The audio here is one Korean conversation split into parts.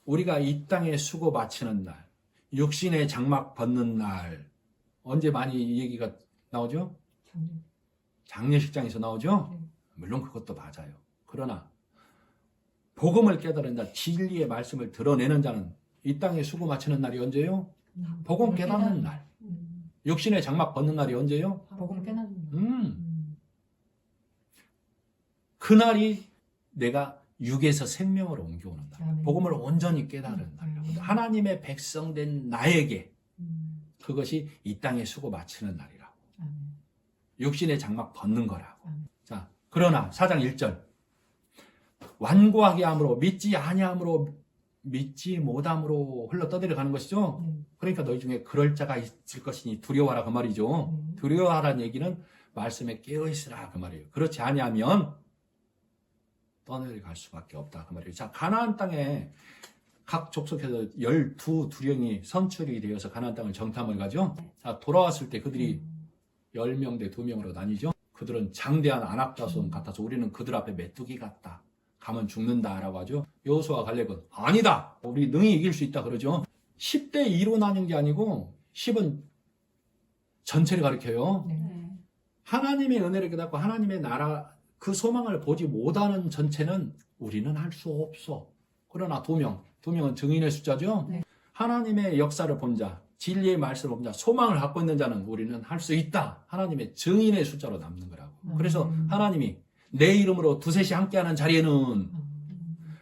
우리가 이 땅에 수고 마치는 날, 육신의 장막 벗는 날, 언제 많이 이 얘기가 나오죠? 장례식장에서 나오죠? 네. 물론 그것도 맞아요. 그러나 복음을 깨달은 자, 진리의 말씀을 드러내는 자는 이 땅에 수고 마치는 날이 언제요? 복음 깨닫는 날. 육신의 장막 벗는 날이 언제요? 복음 깨닫는 날. 그날이 내가 육에서 생명으로 옮겨오는 날. 아멘. 복음을 온전히 깨달은 날. 하나님의 백성된 나에게 그것이 이 땅에 수고 마치는 날이라고. 아멘. 육신의 장막 벗는 거라고. 아멘. 자, 그러나 4장 1절 완고하게 함으로 믿지 아니함으로 믿지 못함으로 흘러 떠내려가는 것이죠. 그러니까 너희 중에 그럴 자가 있을 것이니 두려워하라 그 말이죠. 두려워하라는 얘기는 말씀에 깨어있으라 그 말이에요. 그렇지 아니하면 떠내려갈 수밖에 없다 그 말이에요. 자, 가나안 땅에 각 족속에서 12두령이 선출이 되어서 가나안 땅을 정탐을 가죠. 자, 돌아왔을 때 그들이 10명 대 2명으로 나뉘죠. 그들은 장대한 안악자손 같아서 우리는 그들 앞에 메뚜기 같다. 가면 죽는다라고 하죠. 여호수아와 갈렙은 아니다. 우리 능히 이길 수 있다 그러죠. 10대 2로 나뉜 게 아니고 10은 전체를 가리켜요. 하나님의 은혜를 깨닫고 하나님의 나라 그 소망을 보지 못하는 전체는 우리는 할 수 없어. 그러나 2명은 증인의 숫자죠. 하나님의 역사를 본 자, 진리의 말씀을 본 자, 소망을 갖고 있는 자는 우리는 할 수 있다. 하나님의 증인의 숫자로 남는 거라고. 그래서 하나님이 내 이름으로 두셋이 함께하는 자리에는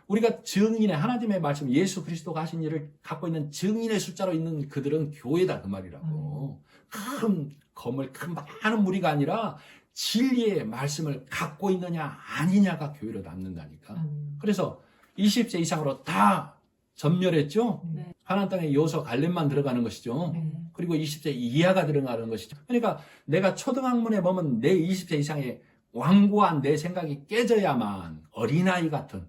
우리가 증인의 하나님의 말씀, 예수 그리스도가 하신 일을 갖고 있는 증인의 숫자로 있는 그들은 교회다 그 말이라고. 큰 건물, 큰 많은 무리가 아니라 진리의 말씀을 갖고 있느냐 아니냐가 교회로 남는다니까. 그래서 20세 이상으로 다 전멸했죠. 하나님 땅에 여호수아 갈렙만 들어가는 것이죠. 그리고 20세 이하가 들어가는 것이죠. 그러니까 내가 초등학문에 보면 내 20세 이상의 완고한 내 생각이 깨져야만 어린아이 같은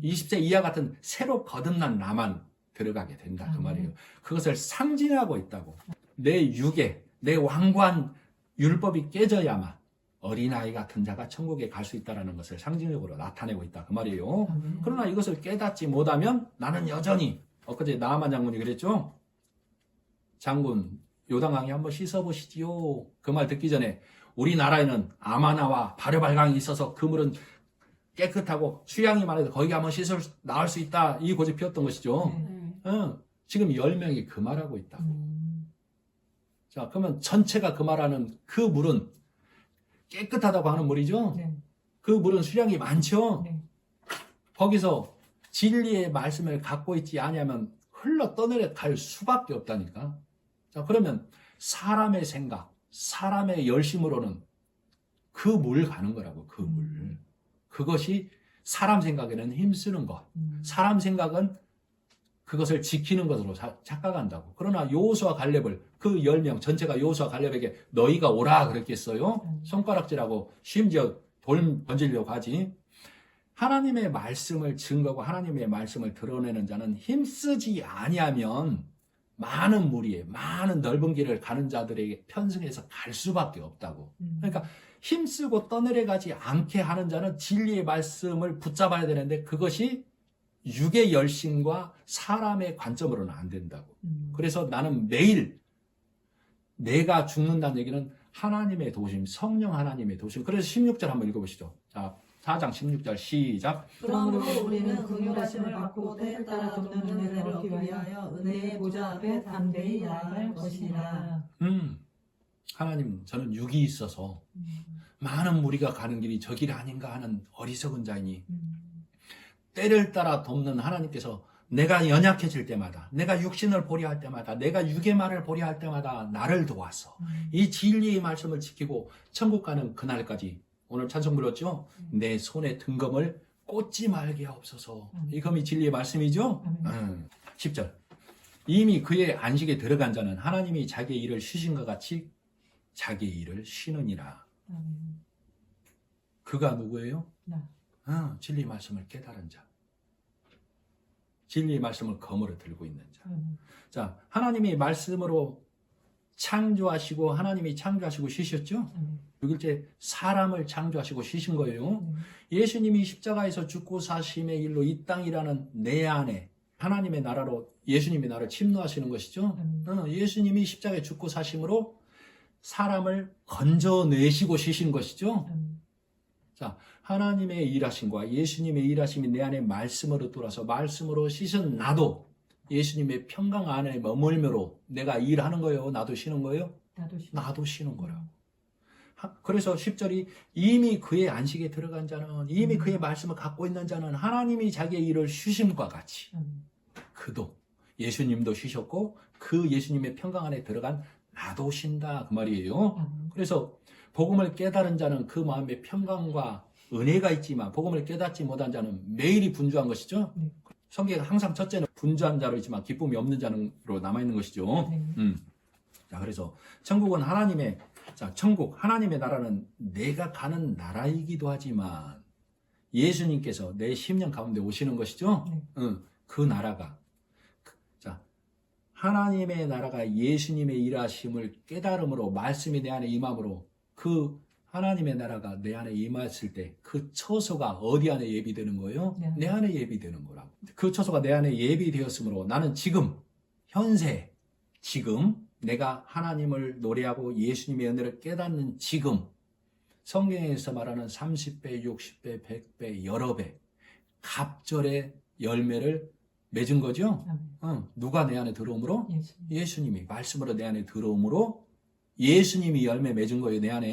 20세 이하 같은 새로 거듭난 나만 들어가게 된다 그 말이에요. 그것을 상징하고 있다고. 내 육에 내 완고한 율법이 깨져야만 어린아이 같은 자가 천국에 갈 수 있다는 것을 상징적으로 나타내고 있다 그 말이에요. 그러나 이것을 깨닫지 못하면 나는 여전히 엊그제 나아만 장군이 그랬죠. 장군 요단강에 한번 씻어보시지요. 그 말 듣기 전에 우리나라에는 아마나와 바르발강이 있어서 그 물은 깨끗하고 수양이 많아서 거기 한번 나올 수 있다. 이 고집 피웠던 것이죠. 지금 10명이 그 말하고 있다고. 자, 그러면 전체가 그 말하는 그 물은 깨끗하다고 하는 물이죠. 그 물은 수량이 많죠. 거기서 진리의 말씀을 갖고 있지 않으면 흘러 떠내려 갈 수밖에 없다니까. 자, 그러면 사람의 생각, 사람의 열심으로는 그 물 가는 거라고, 그 물. 그것이 사람 생각에는 힘쓰는 것. 사람 생각은 그것을 지키는 것으로 착각한다고. 그러나 여호수아 갈렙을 그 10명 전체가 여호수아 갈렙에게 너희가 오라 그랬겠어요? 손가락질하고 심지어 돌 던지려고 하지. 하나님의 말씀을 증거하고 하나님의 말씀을 드러내는 자는 힘쓰지 아니하면 많은 무리에 많은 넓은 길을 가는 자들에게 편승해서 갈 수밖에 없다고. 그러니까 힘쓰고 떠내려가지 않게 하는 자는 진리의 말씀을 붙잡아야 되는데 그것이 육의 열심과 사람의 관점으로는 안 된다고. 그래서 나는 매일 내가 죽는다는 얘기는 하나님의 도우심, 성령 하나님의 도우심. 그래서 16절 한번 읽어보시죠. 자, 4장 16절 시작. 그러므로 우리는 긍휼하심을 받고 때에 따라 돕는 은혜를 얻기 위하여 은혜의 보좌 앞에 담대히 나아갈 것이니라. 하나님, 저는 육이 있어서 많은 무리가 가는 길이 저 길 아닌가 하는 어리석은 자이니 때를 따라 돕는 하나님께서 내가 연약해질 때마다, 내가 육신을 보려 할 때마다, 내가 육의 말을 보려 할 때마다 나를 도와서 이 진리의 말씀을 지키고 천국 가는 그날까지 오늘 찬송 불렀죠? 내 손에 등검을 꽂지 말게 하옵소서. 이 검이 진리의 말씀이죠? 10절. 이미 그의 안식에 들어간 자는 하나님이 자기의 일을 쉬신 것 같이 자기의 일을 쉬느니라. 그가 누구예요? 진리의 말씀을 깨달은 자. 진리의 말씀을 검으로 들고 있는 자. 자, 하나님이 말씀으로 창조하시고 하나님이 창조하시고 쉬셨죠? 6일째 사람을 창조하시고 쉬신 거예요. 예수님이 십자가에서 죽고 사심의 일로 이 땅이라는 내 안에 하나님의 나라로 예수님이 나를 침노하시는 것이죠. 예수님이 십자가에 죽고 사심으로 사람을 건져내시고 쉬시는 것이죠. 자, 하나님의 일하심과 예수님의 일하심이 내 안에 말씀으로 돌아서 말씀으로 씻은 나도 예수님의 평강 안에 머물므로 내가 일하는 거예요? 나도 쉬는 거예요? 나도 쉬는 거라고. 그래서 10절이 이미 그의 안식에 들어간 자는, 이미 그의 말씀을 갖고 있는 자는 하나님이 자기의 일을 쉬심과 같이 그도, 예수님도 쉬셨고 그 예수님의 평강 안에 들어간 나도 쉰다 그 말이에요. 그래서 복음을 깨달은 자는 그 마음에 평강과 은혜가 있지만 복음을 깨닫지 못한 자는 매일이 분주한 것이죠. 성경에 항상 첫째는 분주한 자로 있지만 기쁨이 없는 자로 남아있는 것이죠. 자, 그래서 천국은 천국, 하나님의 나라는 내가 가는 나라이기도 하지만 예수님께서 내 심령 가운데 오시는 것이죠. 그 나라가. 자, 하나님의 나라가 예수님의 일하심을 깨달음으로 말씀이 내 안에 임함으로 그 하나님의 나라가 내 안에 임했을 때 그 처소가 어디 안에 예비되는 거예요? 내 안에 예비되는 거라고. 그 처소가 내 안에 예비되었으므로 나는 지금, 현세, 지금 내가 하나님을 노래하고 예수님의 은혜를 깨닫는 지금 성경에서 말하는 30배, 60배, 100배, 여러 배 갑절의 열매를 맺은 거죠. 누가 내 안에 들어오므로? 예수님이 말씀으로 내 안에 들어오므로 예수님이 열매 맺은 거예요, 내 안에.